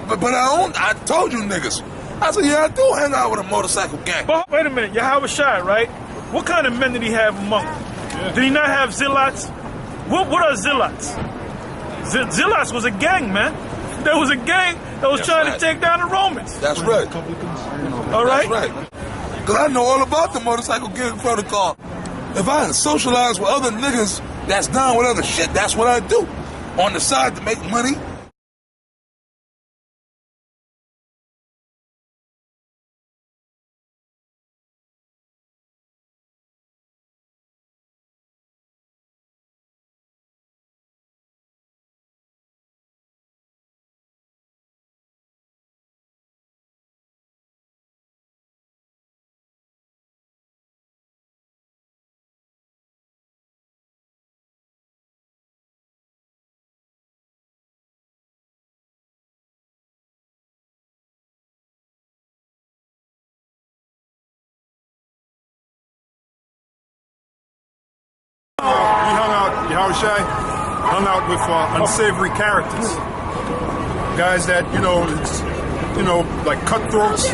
I told you niggas. I said, yeah, I do hang out with a motorcycle gang. But wait a minute, Yahweh Shai, right? What kind of men did he have among them? Yeah. Did he not have zealots? What are zealots? Zealots was a gang, man. There was a gang that was trying to take down the Romans. That's right. All right? That's right. Because I know all about the motorcycle gang protocol. If I socialize with other niggas that's down with other shit, that's what I do. On the side to make money. We hung out, Yahweh Shai hung out with unsavory characters. Guys that, like cutthroats.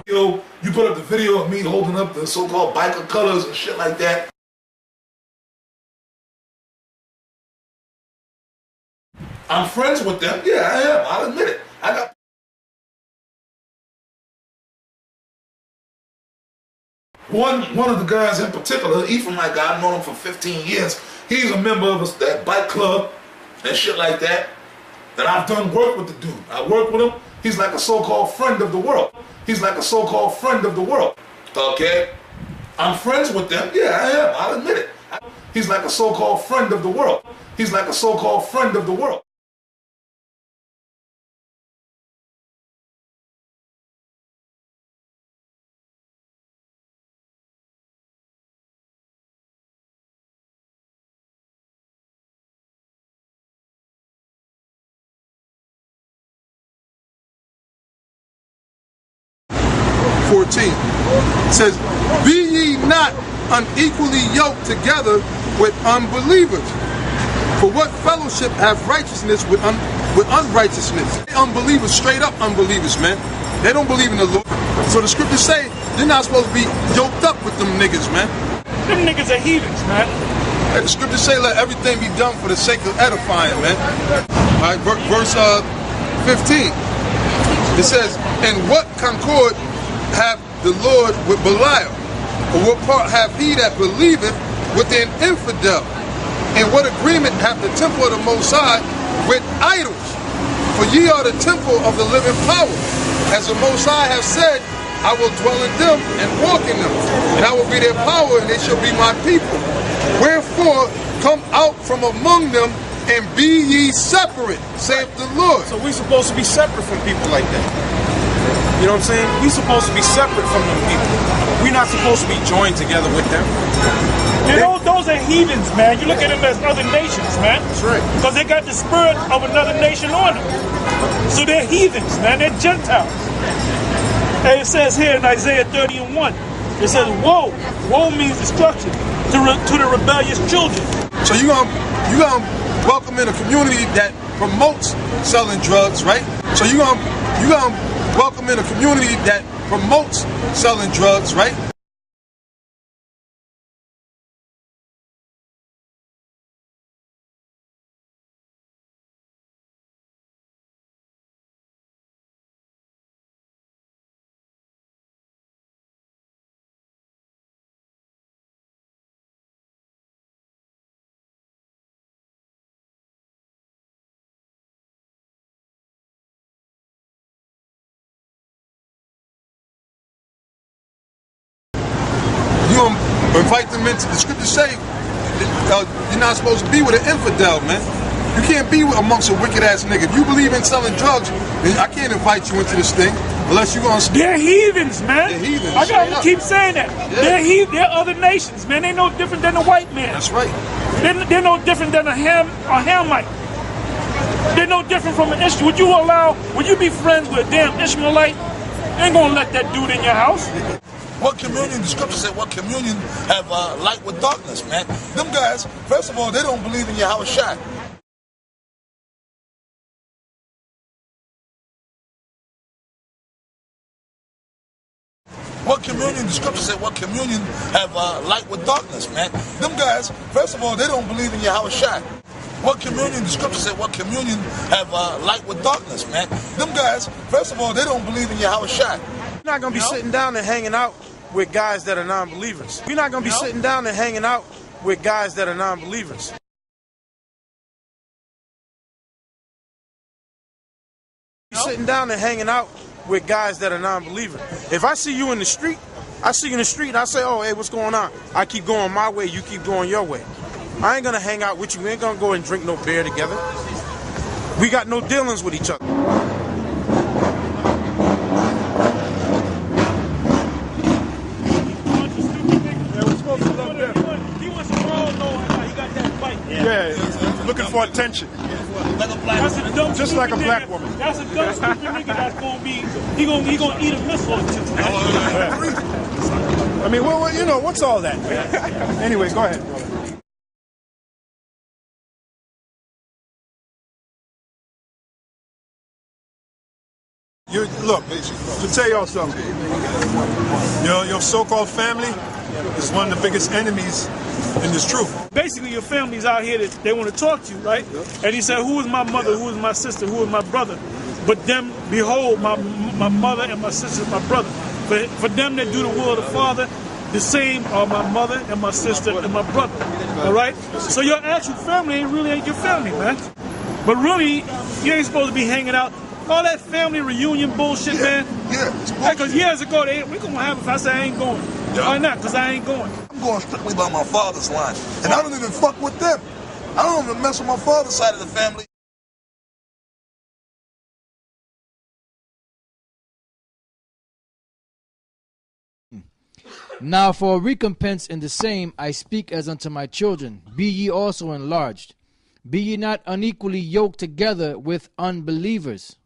Yo, you put up the video of me holding up the so-called biker colors and shit like that. I'm friends with them. Yeah, I am. I'll admit it. I got one of the guys in particular, Ephraim, like I've known him for 15 years. He's a member of that bike club and shit like that. And I've done work with the dude. I work with him. He's like a so-called friend of the world. He's like a so-called friend of the world. Okay? I'm friends with them. Yeah, I am. I'll admit it. He's like a so-called friend of the world. He's like a so-called friend of the world. It says, be ye not unequally yoked together with unbelievers. For what fellowship have righteousness with unrighteousness? Unbelievers, straight up unbelievers, man. They don't believe in the Lord. So the scriptures say they're not supposed to be yoked up with them niggas, man. Them niggas are heathens, man. The scriptures say let everything be done for the sake of edifying, man. All right, verse 15. It says, and what concord have the Lord with Belial? Or what part have he that believeth with an infidel? And what agreement hath the temple of the Most High with idols? For ye are the temple of the living power. As the Most High hath said, I will dwell in them and walk in them, and I will be their power, and they shall be my people. Wherefore, come out from among them, and be ye separate, saith the Lord. So we're supposed to be separate from people like that. You know what I'm saying? We're supposed to be separate from them people. We're not supposed to be joined together with them. You know, those are heathens, man. You look at them as other nations, man. That's right. Because they got the spirit of another nation on them. So they're heathens, man. They're Gentiles. And it says here in Isaiah 30:1, it says, woe. Woe means destruction to the rebellious children. So you gonna welcome in a community that promotes selling drugs, right? So you gonna welcome in a community that promotes selling drugs, right? Invite them into the scriptures say you're not supposed to be with an infidel, man. You can't be amongst a wicked ass nigga. If you believe in selling drugs, then I can't invite you into this thing unless you're gonna. They're heathens, man. They're heathens. I gotta keep saying that. Yeah. They're other nations, man. They no different than the white man. That's right. They're no different than a Hamite. They're no different from an Ishmaelite. Would you be friends with a damn Ishmaelite? They ain't gonna let that dude in your house. What communion, the scripture said, what communion have light with darkness, man? Them guys, first of all, they don't believe in Yahweh Shai. What communion, the scripture said, what communion have light with darkness, man? Them guys, first of all, they don't believe in Yahushua. What communion, the scripture said, what communion have light with darkness, man? Them guys, first of all, they don't believe in Yahushua. You're not going to be sitting down and hanging out with guys that are non-believers. You're not going to be sitting down and hanging out with guys that are non-believers. Sitting down and hanging out with guys that are non-believers. If I see you in the street, I say, oh, hey, what's going on? I keep going my way, you keep going your way. I ain't gonna hang out with you. We ain't gonna go and drink no beer together. We got no dealings with each other. Yeah, looking for attention. Just like a black woman. That's a dumb, stupid nigga that's gonna be, he gonna eat a missile or two. I mean, well, you know, what's all that? Anyway, go ahead, brother. Look, to tell y'all something, your so-called family is one of the biggest enemies in this truth. Basically, your family's out here that they want to talk to you, right? And he said, who is my mother, who is my sister, who is my brother? But them, behold, my mother and my sister and my brother. For them that do the will of the Father, the same are my mother and my sister and my brother. All right? So your actual family ain't your family, man. But really, you ain't supposed to be hanging out. All that family reunion bullshit, man. Yeah. Because years ago, we gonna have it if I say I ain't going. Yeah. Why not? Because I ain't going. I'm going strictly by my father's line. And I don't even fuck with them. I don't even mess with my father's side of the family. Now for a recompense in the same I speak as unto my children, be ye also enlarged. Be ye not unequally yoked together with unbelievers.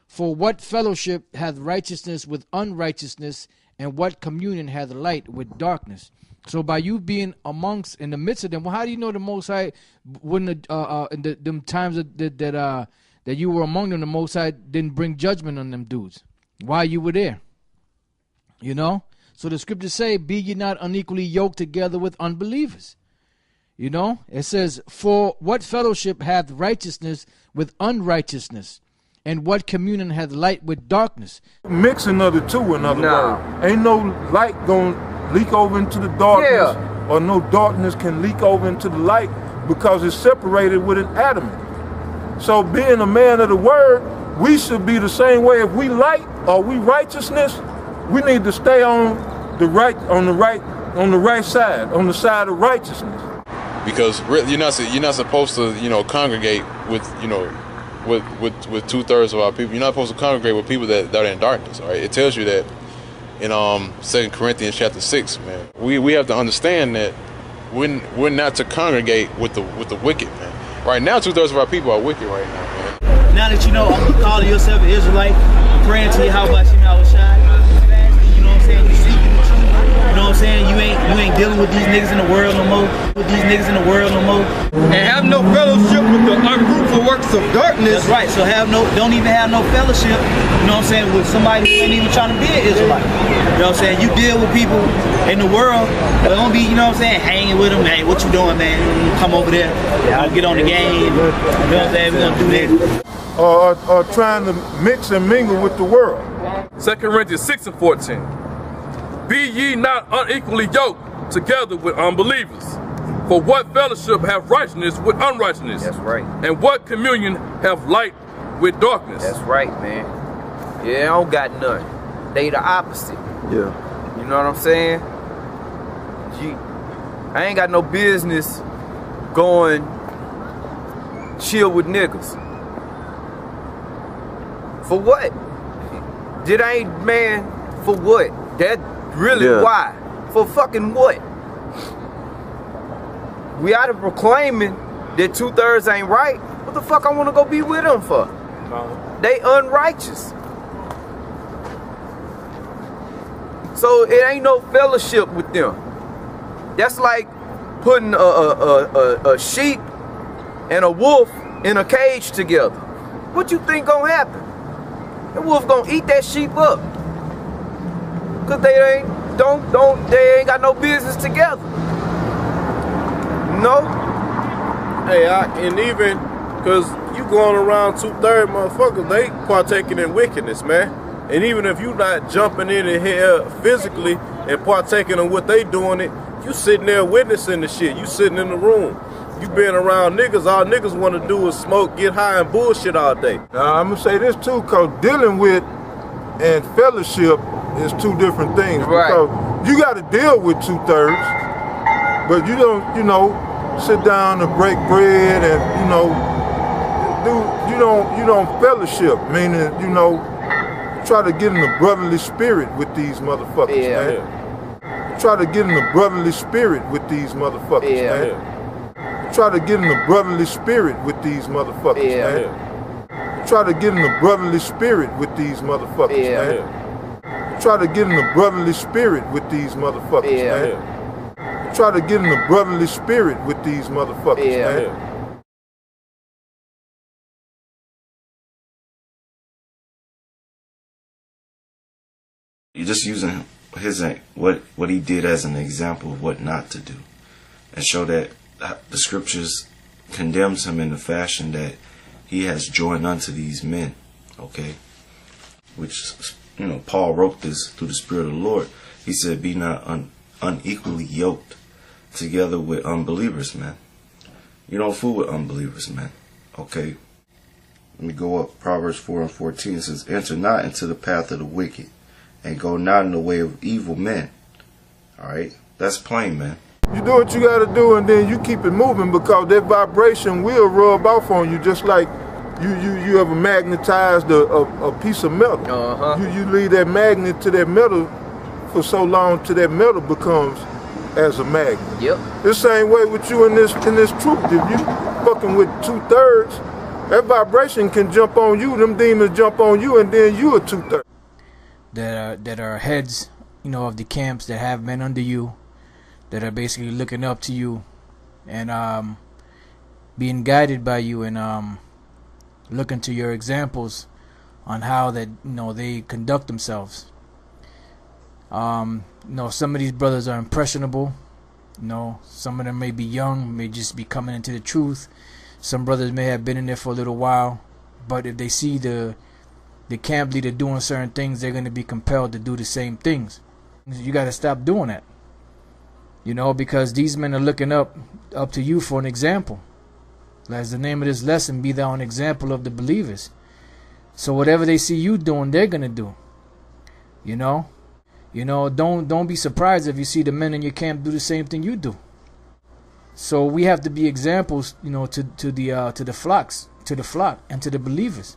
For what fellowship hath righteousness with unrighteousness, and what communion hath light with darkness? So by you being amongst, in the midst of them, well, how do you know the Most High, when in them times that you were among them, the Most High didn't bring judgment on them dudes while you were there? You know? So the scriptures say, be ye not unequally yoked together with unbelievers. You know? It says, for what fellowship hath righteousness with unrighteousness? And what communion hath light with darkness? Mixing of the two, in other words. Ain't no light going to leak over into the darkness, or no darkness can leak over into the light because it's separated with an adamant. So being a man of the word, we should be the same way. If we light or we righteousness, we need to stay on the right side, on the side of righteousness. Because you're not supposed to, congregate with, with 2/3 of our people. You're not supposed to congregate with people that are in darkness. All right, it tells you that in 2 Corinthians chapter 6. Man, we have to understand that we're not to congregate with the wicked, man. Right now, 2/3 of our people are wicked right now, man. Now that you know, I'm calling yourself an Israelite, praying to you, how about you know, shine? You know what I'm saying? You seeking the truth. You know what I'm saying? You ain't dealing with these niggas in the world no more. And have no fellowship with the unfruitful works of darkness. That's right. So don't even have no fellowship. You know what I'm saying? With somebody who ain't even trying to be an Israelite. You know what I'm saying? You deal with people in the world, but don't be, you know what I'm saying, hanging with them. Hey, what you doing, man? Come over there. I'll get on the game. You know what I'm saying? We're gonna do this. Or trying to mix and mingle with the world. 2 Corinthians 6 and 14. Be ye not unequally yoked together with unbelievers. For what fellowship have righteousness with unrighteousness? That's right. And what communion have light with darkness? That's right, man. Yeah, I don't got none. They the opposite. Yeah. You know what I'm saying? Gee, I ain't got no business going chill with niggas. For what? Man, for what? That really why? For fucking what? We out of proclaiming that 2/3 ain't right. What the fuck I want to go be with them for? No. They unrighteous. So it ain't no fellowship with them. That's like putting a sheep and a wolf in a cage together. What you think gonna happen? The wolf gonna eat that sheep up. Cause they ain't got no business together. No. Hey, and even cause you going around 2/3 motherfuckers, they partaking in wickedness, man. And even if you not jumping in here physically and partaking in what they doing it, you sitting there witnessing the shit. You sitting in the room. You been around niggas, all niggas want to do is smoke, get high, and bullshit all day. Now, I'm going to say this too, because dealing with and fellowship is two different things. Right. Because you got to deal with 2/3, but you don't, you know, sit down and break bread and, you know, you don't fellowship, meaning, you know, try to get in the brotherly spirit with these motherfuckers, man. Try to get in the brotherly spirit with these motherfuckers, man. Try to get in the brotherly spirit with these motherfuckers, man. Try to get in the brotherly spirit with these motherfuckers, man. Try to get in the brotherly spirit with these motherfuckers, man. Try to get in the brotherly spirit with these motherfuckers, man. You're just using his what he did as an example of what not to do, and show that the scriptures condemns him in the fashion that he has joined unto these men. Okay, which, you know, Paul wrote this through the Spirit of the Lord. He said, "Be not unequally yoked together with unbelievers, man." You don't fool with unbelievers, man. Okay. Let me go up. Proverbs 4:14 says, "Enter not into the path of the wicked, and go not in the way of evil men." Alright? That's plain, man. You do what you gotta do, and then you keep it moving, because that vibration will rub off on you, just like you ever magnetized a piece of metal. You leave that magnet to that metal for so long till that metal becomes as a magnet. Yep. The same way with you in this truth. If you fucking with 2/3, that vibration can jump on you, them demons jump on you, and then you are 2/3. That are heads, you know, of the camps, that have men under you, that are basically looking up to you and being guided by you, and looking to your examples on how that, you know, they conduct themselves. You know, some of these brothers are impressionable. You know, some of them may be young, may just be coming into the truth. Some brothers may have been in there for a little while, but if they see the camp leader doing certain things, they're going to be compelled to do the same things. You got to stop doing that, you know, because these men are looking up to you for an example. As the name of this lesson, be thou an example of the believers. So whatever they see you doing, they're going to do. You know, don't be surprised if you see the men in your camp do the same thing you do. So we have to be examples, you know, to the flock, and to the believers.